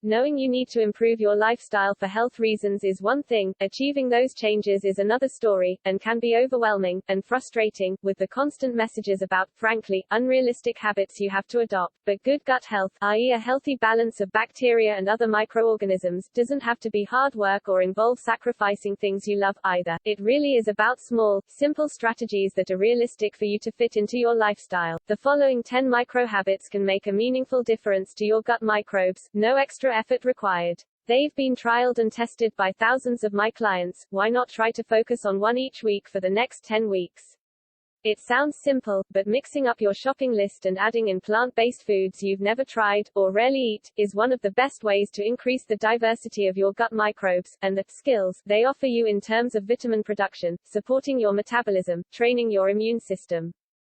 Knowing you need to improve your lifestyle for health reasons is one thing, achieving those changes is another story, and can be overwhelming, and frustrating, with the constant messages about, frankly, unrealistic habits you have to adopt. But good gut health, i.e. a healthy balance of bacteria and other microorganisms, doesn't have to be hard work or involve sacrificing things you love, either. It really is about small, simple strategies that are realistic for you to fit into your lifestyle. The following 10 micro habits can make a meaningful difference to your gut microbes, no extra effort required. They've been trialed and tested by thousands of my clients. Why not try to focus on one each week for the next 10 weeks? It sounds simple, but mixing up your shopping list and adding in plant-based foods you've never tried, or rarely eat, is one of the best ways to increase the diversity of your gut microbes, and the skills they offer you in terms of vitamin production, supporting your metabolism, training your immune system.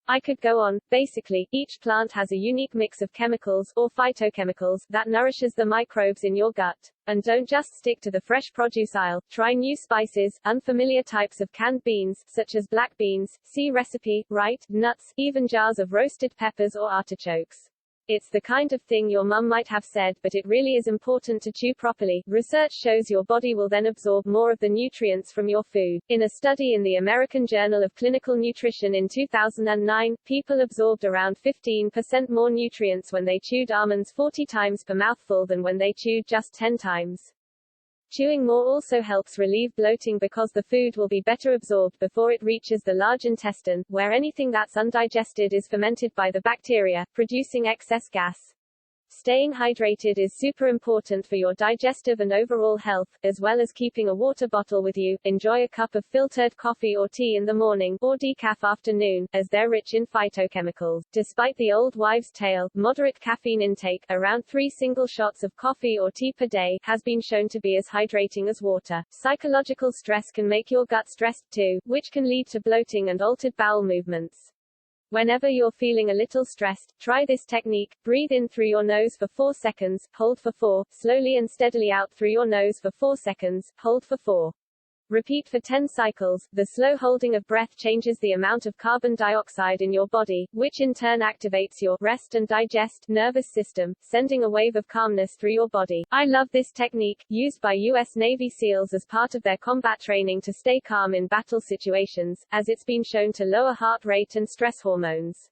I could go on. Basically, each plant has a unique mix of chemicals, or phytochemicals, that nourishes the microbes in your gut. And don't just stick to the fresh produce aisle. Try new spices, unfamiliar types of canned beans, such as black beans, see recipe, right, nuts, even jars of roasted peppers or artichokes. It's the kind of thing your mum might have said, but it really is important to chew properly. Research shows your body will then absorb more of the nutrients from your food. In a study in the American Journal of Clinical Nutrition in 2009, people absorbed around 15% more nutrients when they chewed almonds 40 times per mouthful than when they chewed just 10 times. Chewing more also helps relieve bloating because the food will be better absorbed before it reaches the large intestine, where anything that's undigested is fermented by the bacteria, producing excess gas. Staying hydrated is super important for your digestive and overall health, as well as keeping a water bottle with you. Enjoy a cup of filtered coffee or tea in the morning, or decaf afternoon, as they're rich in phytochemicals. Despite the old wives' tale, moderate caffeine intake, around 3 single shots of coffee or tea per day, has been shown to be as hydrating as water. Psychological stress can make your gut stressed too, which can lead to bloating and altered bowel movements. Whenever you're feeling a little stressed, try this technique. Breathe in through your nose for 4 seconds, hold for 4, slowly and steadily out through your nose for 4 seconds, hold for 4. Repeat for 10 cycles. The slow holding of breath changes the amount of carbon dioxide in your body, which in turn activates your rest and digest nervous system, sending a wave of calmness through your body. I love this technique, used by U.S. Navy SEALs as part of their combat training to stay calm in battle situations, as it's been shown to lower heart rate and stress hormones.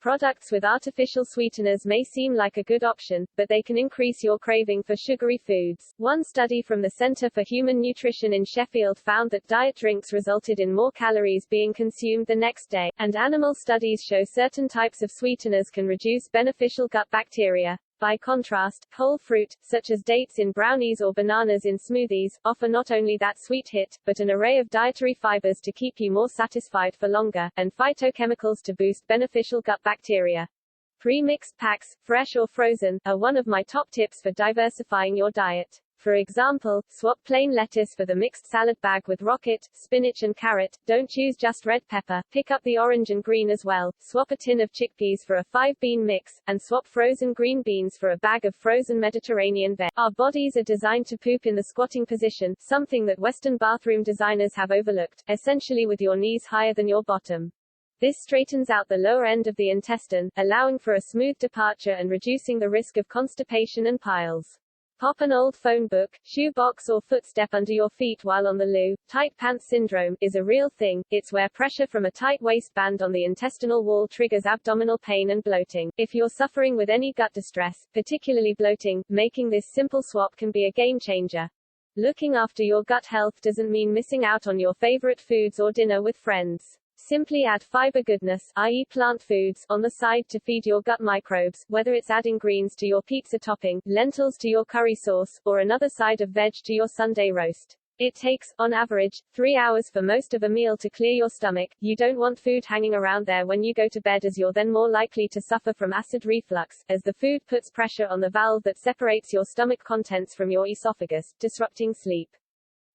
Products with artificial sweeteners may seem like a good option, but they can increase your craving for sugary foods. One study from the Center for Human Nutrition in Sheffield found that diet drinks resulted in more calories being consumed the next day, and animal studies show certain types of sweeteners can reduce beneficial gut bacteria. By contrast, whole fruit, such as dates in brownies or bananas in smoothies, offer not only that sweet hit, but an array of dietary fibers to keep you more satisfied for longer, and phytochemicals to boost beneficial gut bacteria. Pre-mixed packs, fresh or frozen, are one of my top tips for diversifying your diet. For example, swap plain lettuce for the mixed salad bag with rocket, spinach and carrot. Don't choose just red pepper, pick up the orange and green as well. Swap a tin of chickpeas for a 5-bean mix, and swap frozen green beans for a bag of frozen Mediterranean veg. Our bodies are designed to poop in the squatting position, something that Western bathroom designers have overlooked, essentially with your knees higher than your bottom. This straightens out the lower end of the intestine, allowing for a smooth departure and reducing the risk of constipation and piles. Pop an old phone book, shoe box or footstep under your feet while on the loo. Tight pants syndrome is a real thing. It's where pressure from a tight waistband on the intestinal wall triggers abdominal pain and bloating. If you're suffering with any gut distress, particularly bloating, making this simple swap can be a game changer. Looking after your gut health doesn't mean missing out on your favorite foods or dinner with friends. Simply add fiber goodness, i.e. plant foods, on the side to feed your gut microbes, whether it's adding greens to your pizza topping, lentils to your curry sauce, or another side of veg to your Sunday roast. It takes, on average, 3 hours for most of a meal to clear your stomach. You don't want food hanging around there when you go to bed, as you're then more likely to suffer from acid reflux, as the food puts pressure on the valve that separates your stomach contents from your esophagus, disrupting sleep.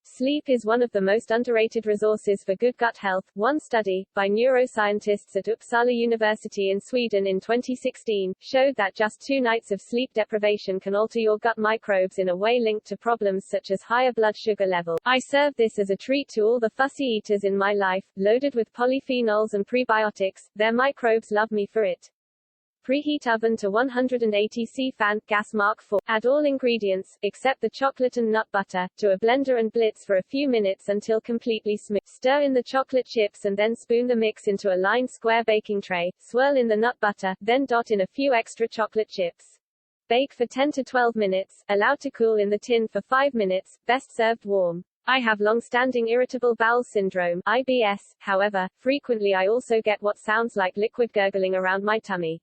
Sleep is one of the most underrated resources for good gut health. One study, by neuroscientists at Uppsala University in Sweden in 2016, showed that just 2 nights of sleep deprivation can alter your gut microbes in a way linked to problems such as higher blood sugar level. I serve this as a treat to all the fussy eaters in my life, loaded with polyphenols and prebiotics. Their microbes love me for it. Preheat oven to 180 C. Fan, gas mark 4. Add all ingredients, except the chocolate and nut butter, to a blender and blitz for a few minutes until completely smooth. Stir in the chocolate chips and then spoon the mix into a lined square baking tray. Swirl in the nut butter, then dot in a few extra chocolate chips. Bake for 10 to 12 minutes, allow to cool in the tin for 5 minutes, best served warm. I have long-standing irritable bowel syndrome, IBS, however, frequently I also get what sounds like liquid gurgling around my tummy.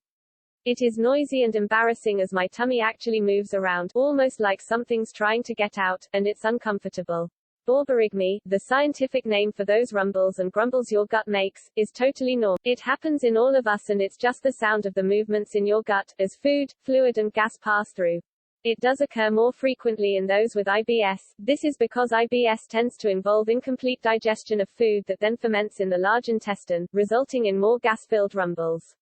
It is noisy and embarrassing as my tummy actually moves around, almost like something's trying to get out, and it's uncomfortable. Borborygmi, the scientific name for those rumbles and grumbles your gut makes, is totally normal. It happens in all of us and it's just the sound of the movements in your gut, as food, fluid and gas pass through. It does occur more frequently in those with IBS. This is because IBS tends to involve incomplete digestion of food that then ferments in the large intestine, resulting in more gas-filled rumbles.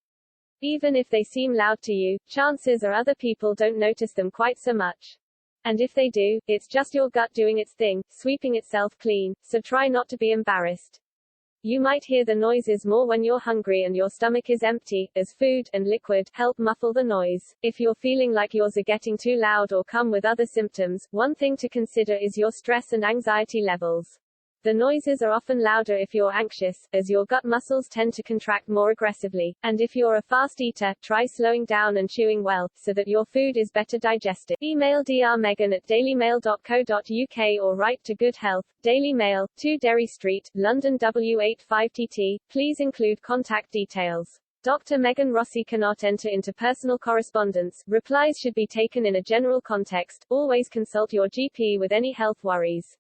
Even if they seem loud to you, chances are other people don't notice them quite so much. And if they do, it's just your gut doing its thing, sweeping itself clean, so try not to be embarrassed. You might hear the noises more when you're hungry and your stomach is empty, as food and liquid help muffle the noise. If you're feeling like yours are getting too loud or come with other symptoms, one thing to consider is your stress and anxiety levels. The noises are often louder if you're anxious, as your gut muscles tend to contract more aggressively, and if you're a fast eater, try slowing down and chewing well, so that your food is better digested. Email drmegan@dailymail.co.uk or write to Good Health, Daily Mail, 2 Derry Street, London W85TT. Please include contact details. Dr. Megan Rossi cannot enter into personal correspondence. Replies should be taken in a general context. Always consult your GP with any health worries.